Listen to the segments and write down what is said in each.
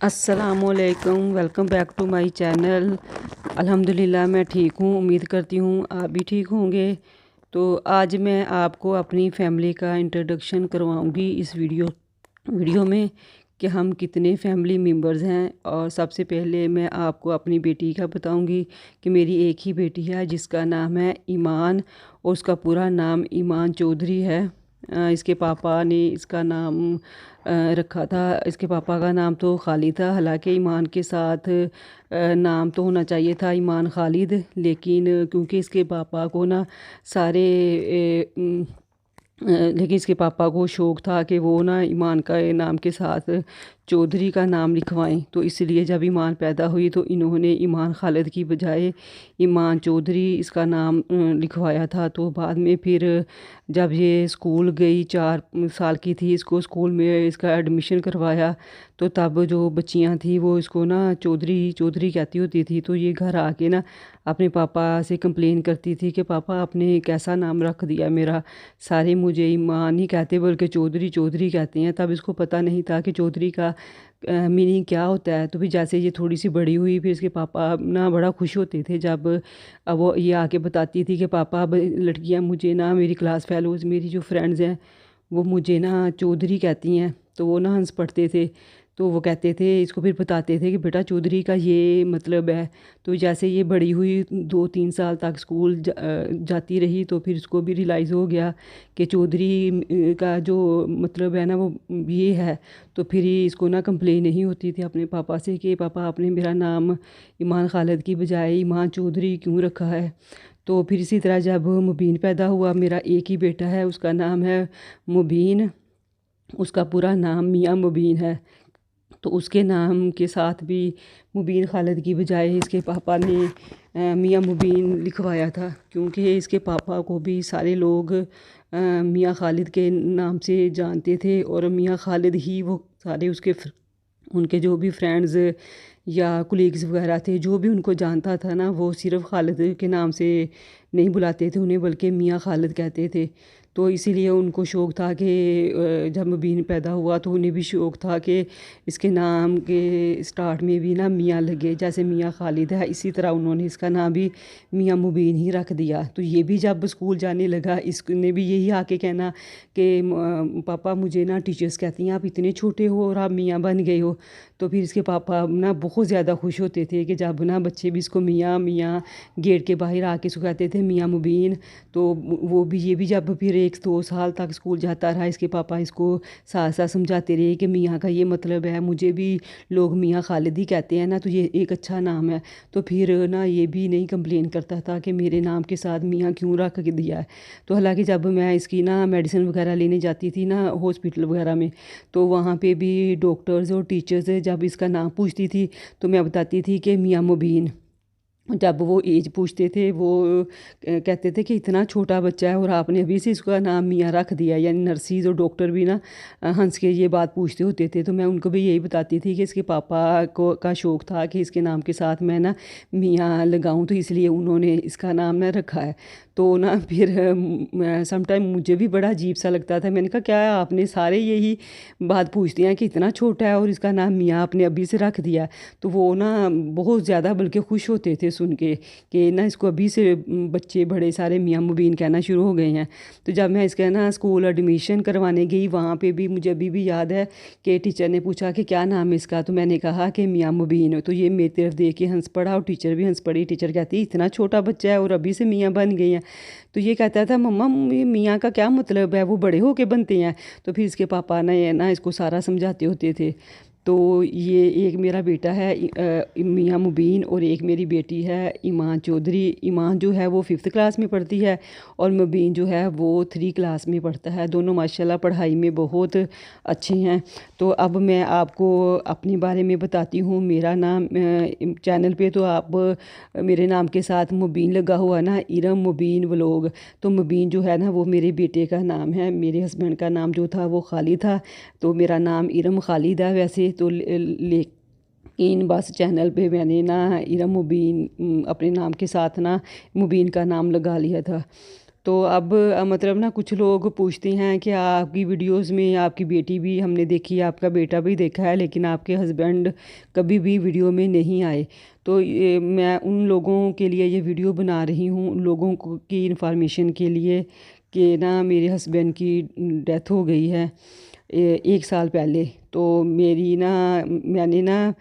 अस्सलामुअलैकुम, welcome back to my channel. अल्हम्दुलिल्लाह मैं ठीक हूँ, उम्मीद करती हूँ आप भी ठीक होंगे। तो आज मैं आपको अपनी फैमिली का इंट्रोडक्शन करवाऊँगी इस वीडियो में कि हम कितने फैमिली मेम्बर्स हैं। और सबसे पहले मैं आपको अपनी बेटी का बताऊँगी कि मेरी एक ही बेटी है जिसका नाम है ईमान, और उसका पूरा नाम ईमान चौधरी है। इसके पापा ने इसका नाम रखा था। इसके पापा का नाम तो खालिद था, हालांकि ईमान के साथ नाम तो होना चाहिए था ईमान खालिद, लेकिन क्योंकि इसके पापा को ना सारे लेकिन इसके पापा को शौक़ था कि वो ना ईमान का नाम के साथ चौधरी का नाम लिखवाएं। तो इसलिए जब ईमान पैदा हुई तो इन्होंने ईमान खालिद की बजाय ईमान चौधरी इसका नाम लिखवाया था। तो बाद में फिर जब ये स्कूल गई, 4 साल की थी, इसको स्कूल में इसका एडमिशन करवाया। तो तब जो बच्चियां थी वो इसको ना चौधरी चौधरी कहती होती थी। तो ये घर आके ना अपने पापा से कंप्लेन करती थी कि पापा आपने कैसा नाम रख दिया मेरा, सारे मुझे ईमान नहीं कहते बल्कि चौधरी चौधरी कहते हैं। तब इसको पता नहीं था कि चौधरी का मीनिंग क्या होता है। तो फिर जैसे ये थोड़ी सी बड़ी हुई, फिर इसके पापा ना बड़ा खुश होते थे जब अब वो ये आके बताती थी कि पापा अब लड़कियां मुझे ना, मेरी क्लास फेलोज़, मेरी जो फ्रेंड्स हैं वो मुझे ना चौधरी कहती हैं। तो वो ना हंस पड़ते थे। तो वो कहते थे, इसको फिर बताते थे कि बेटा चौधरी का ये मतलब है। तो जैसे ये बड़ी हुई, 2-3 साल तक स्कूल जाती रही, तो फिर इसको भी रियलाइज़ हो गया कि चौधरी का जो मतलब है ना वो ये है। तो फिर इसको ना कंप्लेन नहीं होती थी अपने पापा से कि पापा आपने मेरा नाम ईमान खालिद की बजाय ईमान चौधरी क्यों रखा है। तो फिर इसी तरह जब मुबीन पैदा हुआ, मेरा एक ही बेटा है, उसका नाम है मुबीन। उसका पूरा नाम मियाँ मुबीन है। तो उसके नाम के साथ भी मुबीन खालिद की बजाय इसके पापा ने मियाँ मुबीन लिखवाया था, क्योंकि इसके पापा को भी सारे लोग मियाँ खालिद के नाम से जानते थे। और मियाँ खालिद ही वो सारे उनके जो भी फ्रेंड्स या कुलीग्स वगैरह थे, जो भी उनको जानता था ना, वो सिर्फ़ खालिद के नाम से नहीं बुलाते थे उन्हें, बल्कि मियाँ खालिद कहते थे। तो इसीलिए उनको शौक़ था कि जब मुबीन पैदा हुआ तो उन्हें भी शौक़ था कि इसके नाम के स्टार्ट में भी ना मियाँ लगे, जैसे मियाँ खालिद है इसी तरह उन्होंने इसका नाम भी मियाँ मुबीन ही रख दिया। तो ये भी जब स्कूल जाने लगा, इसने भी यही आके कहना कि पापा मुझे ना टीचर्स कहती हैं आप इतने छोटे हो और आप मियाँ बन गए हो। तो फिर इसके पापा ना बहुत ज़्यादा खुश होते थे कि जब ना बच्चे भी इसको मियाँ मियाँ गेट के बाहर आके इसको कहते थे मियाँ मुबीन। तो वो भी ये भी जब फिर 1-2 साल तक स्कूल जाता रहा, इसके पापा इसको साथ साथ समझाते रहे कि मियाँ का ये मतलब है, मुझे भी लोग मियाँ खालिद ही कहते हैं ना, तो ये एक अच्छा नाम है। तो फिर ना ये भी नहीं कंप्लेन करता था कि मेरे नाम के साथ मियाँ क्यों रख दिया है। तो हालांकि जब मैं इसकी ना मेडिसिन वगैरह लेने जाती थी ना हॉस्पिटल वगैरह में, तो वहाँ पे भी डॉक्टर्स और टीचर्स जब इसका नाम पूछती थी तो मैं बताती थी कि मियाँ मुबीन। जब वो एज पूछते थे वो कहते थे कि इतना छोटा बच्चा है और आपने अभी से इसका नाम मियाँ रख दिया। यानी नर्सिस और डॉक्टर भी ना हंस के ये बात पूछते होते थे। तो मैं उनको भी यही बताती थी कि इसके पापा को का शौक़ था कि इसके नाम के साथ मैं ना मियाँ लगाऊं, तो इसलिए उन्होंने इसका नाम ना रखा है। तो ना फिर सम टाइम मुझे भी बड़ा अजीब सा लगता था। मैंने कहा क्या आपने सारे यही बात पूछते हैं कि इतना छोटा है और इसका नाम मियाँ आपने अभी से रख दिया। तो वो ना बहुत ज़्यादा बल्कि खुश होते थे सुन के कि ना इसको अभी से बच्चे बड़े सारे मियाँ मुबीन कहना शुरू हो गए हैं। तो जब मैं इसका ना स्कूल एडमिशन करवाने गई, वहाँ पे भी मुझे अभी भी याद है कि टीचर ने पूछा कि क्या नाम है इसका, तो मैंने कहा कि मियाँ मुबीन। तो ये मेरी तरफ देख के हंस पड़ा और टीचर भी हंस पड़ी। टीचर कहती इतना छोटा बच्चा है और अभी से मियाँ बन गई हैं। तो ये कहता था मम्मा ये मियाँ का क्या मतलब है, वो बड़े होके बनते हैं। तो फिर इसके पापा ने ना इसको सारा समझाते होते थे। तो ये एक मेरा बेटा है मियाँ मुबीन, और एक मेरी बेटी है ईमान चौधरी। ईमान जो है वो 5th क्लास में पढ़ती है और मुबीन जो है वो 3 क्लास में पढ़ता है। दोनों माशाल्लाह पढ़ाई में बहुत अच्छे हैं। तो अब मैं आपको अपने बारे में बताती हूँ। मेरा नाम चैनल पे तो आप मेरे नाम के साथ मुबीन लगा हुआ ना, इरम मुबीन व्लॉग। तो मुबीन जो है ना वो मेरे बेटे का नाम है। मेरे हस्बैंड का नाम जो था वो खालिद था, तो मेरा नाम इरम खालिद है वैसे तो। लेकिन बस चैनल पे मैंने ना इरम मुबीन अपने नाम के साथ ना मुबीन का नाम लगा लिया था। तो अब मतलब ना कुछ लोग पूछते हैं कि आपकी वीडियोस में आपकी बेटी भी हमने देखी है, आपका बेटा भी देखा है, लेकिन आपके हस्बैंड कभी भी वीडियो में नहीं आए। तो ये मैं उन लोगों के लिए ये वीडियो बना रही हूँ, उन लोगों को की इन्फॉर्मेशन के लिए कि ना मेरे हस्बैंड की डेथ हो गई है 1 साल पहले। तो मेरी ना मैंने ना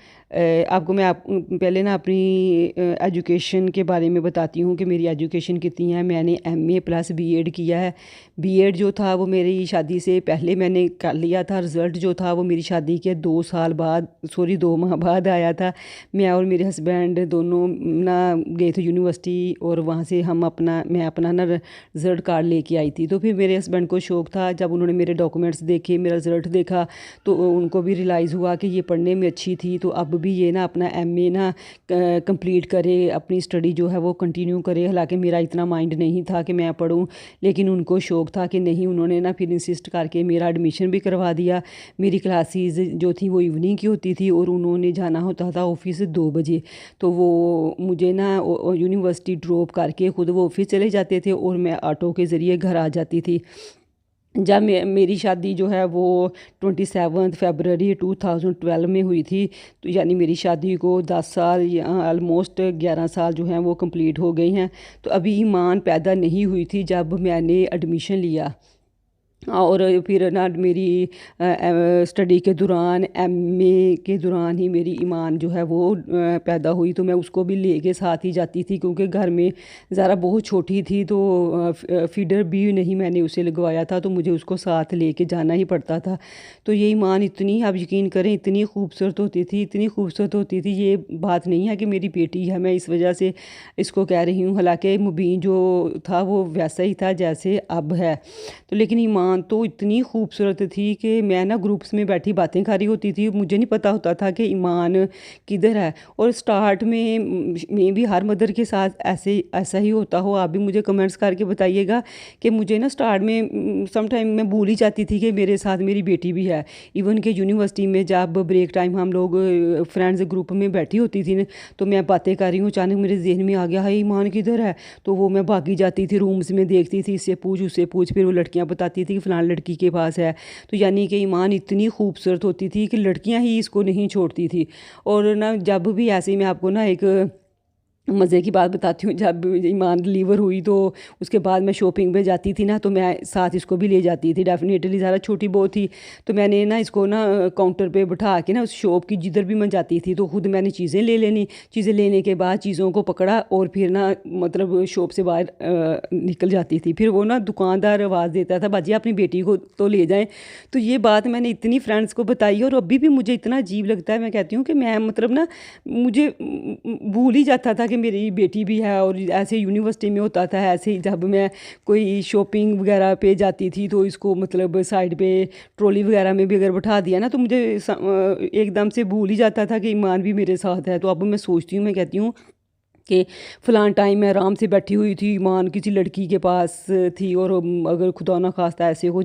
आपको मैं आप पहले ना अपनी एजुकेशन के बारे में बताती हूँ कि मेरी एजुकेशन कितनी है। मैंने एमए प्लस बीएड किया है। बीएड जो था वो मेरी शादी से पहले मैंने कर लिया था। रिज़ल्ट जो था वो मेरी शादी के 2 साल बाद, सॉरी 2 माह बाद आया था। मैं और मेरे हस्बैंड दोनों ना गए थे यूनिवर्सिटी, और वहाँ से मैं अपना ना रिज़ल्ट कार्ड लेके आई थी। तो फिर मेरे हस्बैंड को शौक़ था, जब उन्होंने मेरे डॉक्यूमेंट्स देखे, मेरा रिज़ल्ट देखा, तो उनको भी रियलाइज़ हुआ कि ये पढ़ने में अच्छी थी, तो अब भी ये ना अपना एमए ना कंप्लीट करे, अपनी स्टडी जो है वो कंटिन्यू करे। हालांकि मेरा इतना माइंड नहीं था कि मैं पढूं, लेकिन उनको शौक़ था कि नहीं। उन्होंने ना फिर इंसिस्ट करके मेरा एडमिशन भी करवा दिया। मेरी क्लासेस जो थी वो इवनिंग की होती थी, और उन्होंने जाना होता था ऑफिस 2 बजे। तो वो मुझे ना यूनिवर्सिटी ड्रॉप करके ख़ुद वो ऑफिस चले जाते थे, और मैं ऑटो के ज़रिए घर आ जाती थी। जब मेरी शादी जो है वो 27 फरवरी 2012 में हुई थी, तो यानी मेरी शादी को 10 साल या ऑलमोस्ट 11 साल जो हैं वो कंप्लीट हो गए हैं। तो अभी ईमान पैदा नहीं हुई थी जब मैंने एडमिशन लिया। और फिर ना मेरी स्टडी के दौरान, एमए के दौरान ही मेरी ईमान जो है वो पैदा हुई। तो मैं उसको भी लेके साथ ही जाती थी, क्योंकि घर में ज़रा बहुत छोटी थी, तो फीडर भी नहीं मैंने उसे लगवाया था, तो मुझे उसको साथ लेके जाना ही पड़ता था। तो ये ईमान इतनी, आप यकीन करें, इतनी खूबसूरत होती थी, इतनी खूबसूरत होती थी। ये बात नहीं है कि मेरी बेटी है, मैं इस वजह से इसको कह रही हूँ। हालांकि मुबीन जो था वो वैसा ही था जैसे अब है। तो लेकिन ईमान तो इतनी खूबसूरत थी कि मैं ना ग्रुप्स में बैठी बातें कर रही होती थी, मुझे नहीं पता होता था कि ईमान किधर है। और स्टार्ट में भी हर मदर के साथ ऐसा ही होता हो। आप भी मुझे कमेंट्स करके बताइएगा कि मुझे ना स्टार्ट में सम टाइम मैं भूल ही जाती थी कि मेरे साथ मेरी बेटी भी है। इवन के यूनिवर्सिटी में जब ब्रेक टाइम हम लोग फ्रेंड्स ग्रुप में बैठी होती थी, तो मैं बातें कर रही हूँ, अचानक मेरे जहन में आ गया, हाय ईमान किधर है। तो वो मैं भागी जाती थी, रूम्स में देखती थी, इससे पूछ उससे पूछ। फिर वो लड़कियाँ बताती थी कि फ़लाँ लड़की के पास है। तो यानी कि ईमान इतनी खूबसूरत होती थी कि लड़कियां ही इसको नहीं छोड़ती थी। और ना जब भी ऐसे ही, मैं आपको ना एक मज़े की बात बताती हूँ, जब ईमान डिलीवर हुई तो उसके बाद मैं शॉपिंग पे जाती थी ना, तो मैं साथ इसको भी ले जाती थी। डेफिनेटली ज़्यादा छोटी बहुत थी, तो मैंने ना इसको ना काउंटर पे बिठा के ना उस शॉप की जिधर भी मैं जाती थी, तो खुद मैंने चीज़ें ले लेनी। चीज़ें लेने के बाद चीज़ों को पकड़ा, और फिर ना मतलब शॉप से बाहर निकल जाती थी। फिर वो ना दुकानदार आवाज़ देता था, बाजी अपनी बेटी को तो ले जाएँ। तो ये बात मैंने इतनी फ्रेंड्स को बताई, और अभी भी मुझे इतना अजीब लगता है। मैं कहती हूँ कि मैं मतलब ना, मुझे भूल ही जाता था कि मेरी बेटी भी है। और ऐसे यूनिवर्सिटी में होता था, ऐसे ही जब मैं कोई शॉपिंग वगैरह पे जाती थी, तो इसको मतलब साइड पे ट्रॉली वगैरह में भी अगर बैठा दिया ना, तो मुझे एकदम से भूल ही जाता था कि ईमान भी मेरे साथ है। तो अब मैं सोचती हूँ, मैं कहती हूँ कि फ़लाँ टाइम मैं आराम से बैठी हुई थी, ईमान किसी लड़की के पास थी, और अगर खुदा ना खास्ता ऐसे हो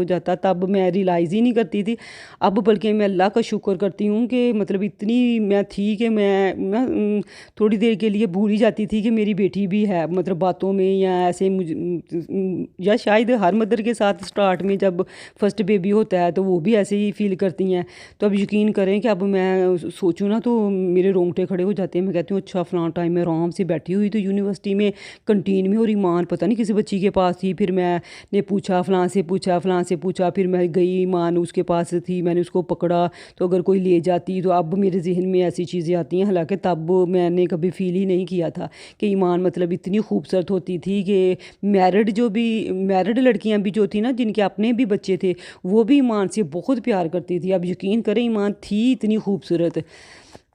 जाता, तब मैं रियलाइज़ ही नहीं करती थी। अब बल्कि मैं अल्लाह का शुक्र करती हूँ कि मतलब इतनी मैं थी कि मैं ना थोड़ी देर के लिए भूल ही जाती थी कि मेरी बेटी भी है, मतलब बातों में या ऐसे। या शायद हर मदर के साथ स्टार्ट में जब फर्स्ट बेबी होता है तो वो भी ऐसे ही फील करती हैं। तो अब यकीन करें कि अब मैं सोचूँ ना तो मेरे रोंगटे खड़े हो जाते हैं। मैं कहती हूँ अच्छा फ़लाँ टाइम मैं आराम से बैठी हुई तो यूनिवर्सिटी में कंटीन में, और ईमान पता नहीं किसी बच्ची के पास थी। फिर मैंने पूछा, फ़लाँ से पूछा, फिर मैं गई, ईमान उसके पास थी, मैंने उसको पकड़ा। तो अगर कोई ले जाती, तो अब मेरे जहन में ऐसी चीज़ें आती हैं। हालांकि तब मैंने कभी फील ही नहीं किया था कि ईमान मतलब इतनी खूबसूरत होती थी कि मैरिड लड़कियां भी जो थी ना, जिनके अपने भी बच्चे थे, वो भी ईमान से बहुत प्यार करती थी। अब यकीन करें, ईमान थी इतनी खूबसूरत।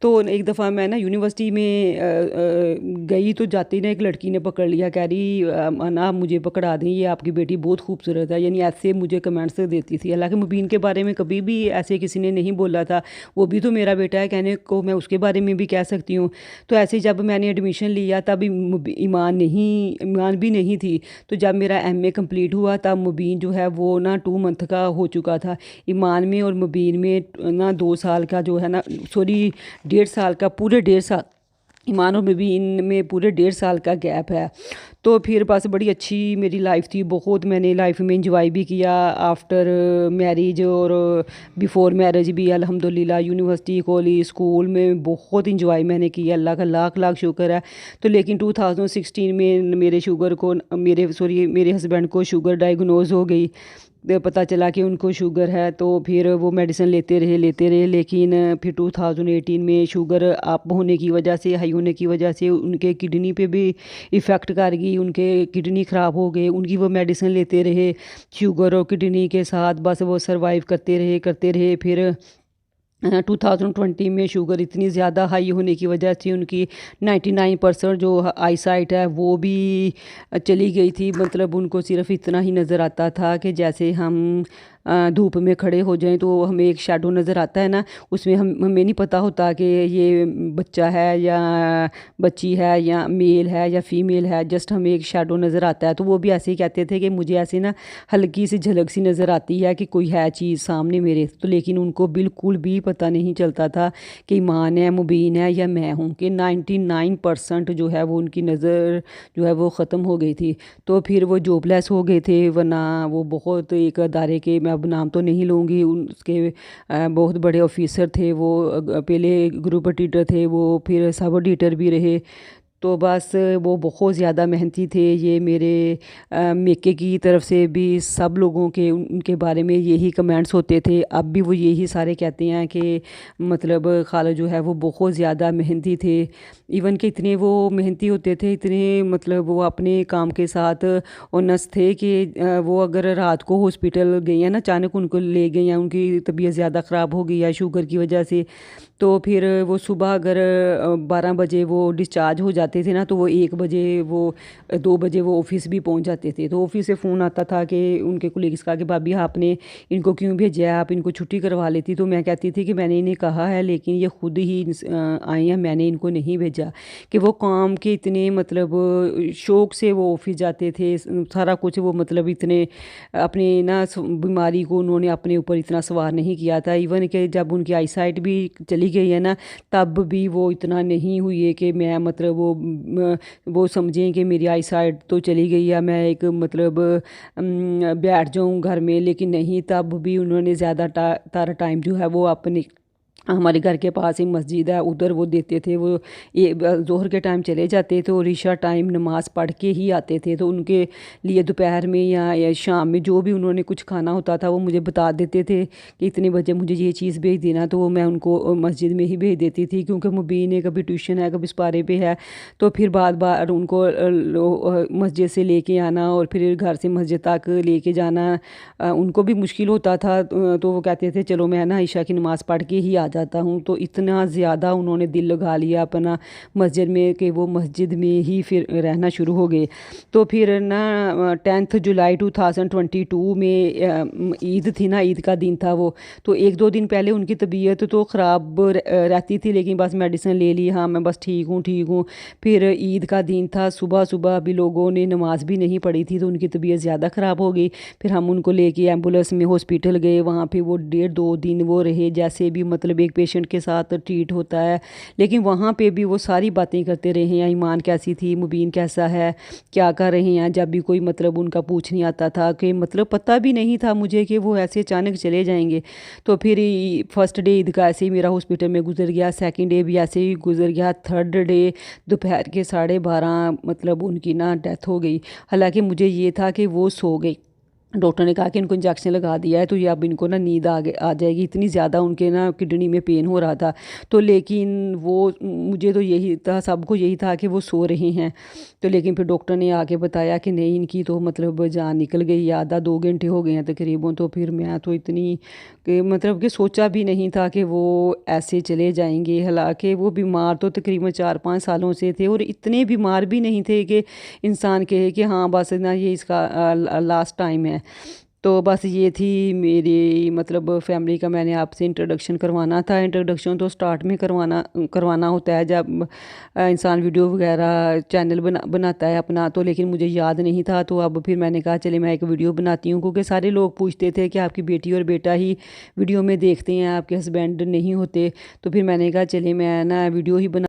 तो एक दफ़ा मैं ना यूनिवर्सिटी में गई, तो जाती ना एक लड़की ने पकड़ लिया, कह रही ना मुझे पकड़ा दें, ये आपकी बेटी बहुत खूबसूरत है। यानी ऐसे मुझे कमेंट्स देती थी। हालांकि मुबीन के बारे में कभी भी ऐसे किसी ने नहीं बोला था, वो भी तो मेरा बेटा है, कहने को मैं उसके बारे में भी कह सकती हूँ। तो ऐसे जब मैंने एडमिशन लिया तब ईमान भी नहीं थी। तो जब मेरा एमए कंप्लीट हुआ तब मुबीन जो है वो ना 2 मंथ का हो चुका था। ईमान में और मुबीन में ना 2 साल का जो है ना, सॉरी 1.5 साल का, पूरे 1.5 साल, ईमान और मुबीन में पूरे 1.5 साल का गैप है। तो फिर बस बड़ी अच्छी मेरी लाइफ थी, बहुत मैंने लाइफ में इंजॉय भी किया आफ्टर मैरिज और बिफोर मैरिज भी अल्हम्दुलिल्लाह। यूनिवर्सिटी कॉलेज स्कूल में बहुत इंजॉय मैंने किया, अल्लाह का लाख लाख शुक्र है। तो लेकिन 2016 में मेरे हस्बैंड को शुगर डायग्नोज हो गई। पता चला कि उनको शुगर है, तो फिर वो मेडिसिन लेते रहे लेकिन फिर 2018 में शुगर अप होने की वजह से, हाई होने की वजह से उनके किडनी पे भी इफ़ेक्ट कर गई, उनके किडनी ख़राब हो गए। उनकी वो मेडिसिन लेते रहे शुगर और किडनी के साथ, बस वो सरवाइव करते रहे। फिर 2020 में शुगर इतनी ज़्यादा हाई होने की वजह से उनकी 99% जो आई साइट है वो भी चली गई थी। मतलब उनको सिर्फ इतना ही नज़र आता था कि जैसे हम धूप में खड़े हो जाएं तो हमें एक शैडो नज़र आता है ना, उसमें हमें नहीं पता होता कि ये बच्चा है या बच्ची है या मेल है या फीमेल है, जस्ट हमें एक शैडो नज़र आता है। तो वो भी ऐसे ही कहते थे कि मुझे ऐसे ना हल्की सी झलक सी नज़र आती है कि कोई है चीज़ सामने मेरे। तो लेकिन उनको बिल्कुल भी पता नहीं चलता था कि ईमान है, मुबीन है या मैं हूँ, कि 99% जो है वो उनकी नज़र जो है वो ख़त्म हो गई थी। तो फिर वो जॉबलेस हो गए थे, वरना वो बहुत एक अदारे के, मैं अब नाम तो नहीं लूँगी, उसके बहुत बड़े ऑफिसर थे वो। पहले ग्रुप एडिटर थे वो, फिर सब एडिटर भी रहे। तो बस वो बहुत ज़्यादा मेहनती थे। ये मेरे मेके की तरफ से भी सब लोगों के उनके बारे में यही कमेंट्स होते थे। अब भी वो यही सारे कहते हैं कि मतलब खाला जो है वो बहुत ज़्यादा मेहनती थे। इवन कि इतने वो मेहनती होते थे, इतने मतलब वो अपने काम के साथ ऑनेस्ट थे कि वो अगर रात को हॉस्पिटल गई हैं ना, अचानक उनको ले गई हैं, उनकी तबीयत ज़्यादा ख़राब हो गई है शुगर की वजह से, तो फिर वो सुबह अगर 12 बजे वो डिस्चार्ज हो जाते थे ना, तो वो 1 बजे वो 2 बजे वो ऑफिस भी पहुंच जाते थे। तो ऑफिस से फ़ोन आता था कि उनके कोलीग्स का कि भाभी आपने इनको क्यों भेजा है, आप इनको छुट्टी करवा लेती। तो मैं कहती थी कि मैंने इन्हें कहा है लेकिन ये खुद ही आए हैं, मैंने इनको नहीं भेजा। कि वो काम के इतने मतलब शौक़ से वो ऑफिस जाते थे, सारा कुछ वो मतलब इतने अपने ना बीमारी को उन्होंने अपने ऊपर इतना सवार नहीं किया था। इवन कि जब उनकी आई साइट भी चली गई है ना, तब भी वो इतना नहीं हुई है कि मैं मतलब वो समझें कि मेरी आई साइट तो चली गई है, मैं एक मतलब बैठ जाऊं घर में। लेकिन नहीं, तब भी उन्होंने ज़्यादा तारा टाइम जो है वो अपने हमारे घर के पास ही मस्जिद है, उधर वो देते थे। वो ये ज़ोहर के टाइम चले जाते थे और ईशा टाइम नमाज़ पढ़ के ही आते थे। तो उनके लिए दोपहर में या शाम में जो भी उन्होंने कुछ खाना होता था वो मुझे बता देते थे कि इतने बजे मुझे ये चीज़ भेज देना। तो वो मैं उनको मस्जिद में ही भेज देती थी, क्योंकि मुबीन है कभी ट्यूशन है कभी सपारे पे है, तो फिर बार बार उनको मस्जिद से लेके आना और फिर घर से मस्जिद तक लेके जाना उनको भी मुश्किल होता था। तो वो कहते थे चलो मैं ना ईशा की नमाज़ पढ़ के ही आ जाता हूँ। तो इतना ज़्यादा उन्होंने दिल लगा लिया अपना मस्जिद में कि वो मस्जिद में ही फिर रहना शुरू हो गए। तो फिर ना 10 जुलाई 2022 में ईद थी ना, ईद का दिन था वो। तो 1-2 दिन पहले उनकी तबीयत तो ख़राब रहती थी, लेकिन बस मेडिसिन ले ली, हाँ मैं बस ठीक हूँ। फिर ईद का दिन था, सुबह सुबह अभी लोगों ने नमाज़ भी नहीं पढ़ी थी, तो उनकी तबीयत ज़्यादा ख़राब हो गई। फिर हम उनको लेके एम्बुलेंस में हॉस्पिटल गए, वहाँ पे वो 1.5-2 दिन वो रहे, जैसे भी मतलब एक पेशेंट के साथ ट्रीट होता है। लेकिन वहाँ पे भी वो सारी बातें करते रहे हैं, ईमान कैसी थी, मुबीन कैसा है, क्या कर रहे हैं। जब भी कोई मतलब उनका पूछ नहीं आता था, कि मतलब पता भी नहीं था मुझे कि वो ऐसे अचानक चले जाएंगे। तो फिर फर्स्ट डे ईद का ऐसे ही मेरा हॉस्पिटल में गुजर गया, सेकंड डे भी ऐसे ही गुजर गया, थर्ड डे दोपहर के 12:30 मतलब उनकी ना डेथ हो गई। हालांकि मुझे ये था कि वो सो गई, डॉक्टर ने कहा कि इनको इंजेक्शन लगा दिया है तो ये अब इनको ना नींद आ जाएगी, इतनी ज़्यादा उनके ना किडनी में पेन हो रहा था। तो लेकिन वो मुझे तो यही था, सबको यही था कि वो सो रहे हैं। तो लेकिन फिर डॉक्टर ने आके बताया कि नहीं, इनकी तो मतलब जान निकल गई, आधा 2 घंटे हो गए हैं तकरीबन। तो फिर मैं तो इतनी कि मतलब कि सोचा भी नहीं था कि वो ऐसे चले जाएंगे। हालांकि वो बीमार तो तकरीबन 4-5 सालों से थे, और इतने बीमार भी नहीं थे कि इंसान कहे कि हाँ बस ना ये इसका लास्ट टाइम है। तो बस ये थी मेरी मतलब फैमिली का, मैंने आपसे इंट्रोडक्शन करवाना था। इंट्रोडक्शन तो स्टार्ट में करवाना होता है जब इंसान वीडियो वगैरह चैनल बनाता है अपना। तो लेकिन मुझे याद नहीं था, तो अब फिर मैंने कहा चले मैं एक वीडियो बनाती हूँ, क्योंकि सारे लोग पूछते थे कि आपकी बेटी और बेटा ही वीडियो में देखते हैं, आपके हस्बैंड नहीं होते। तो फिर मैंने कहा चले मैं ना वीडियो ही बना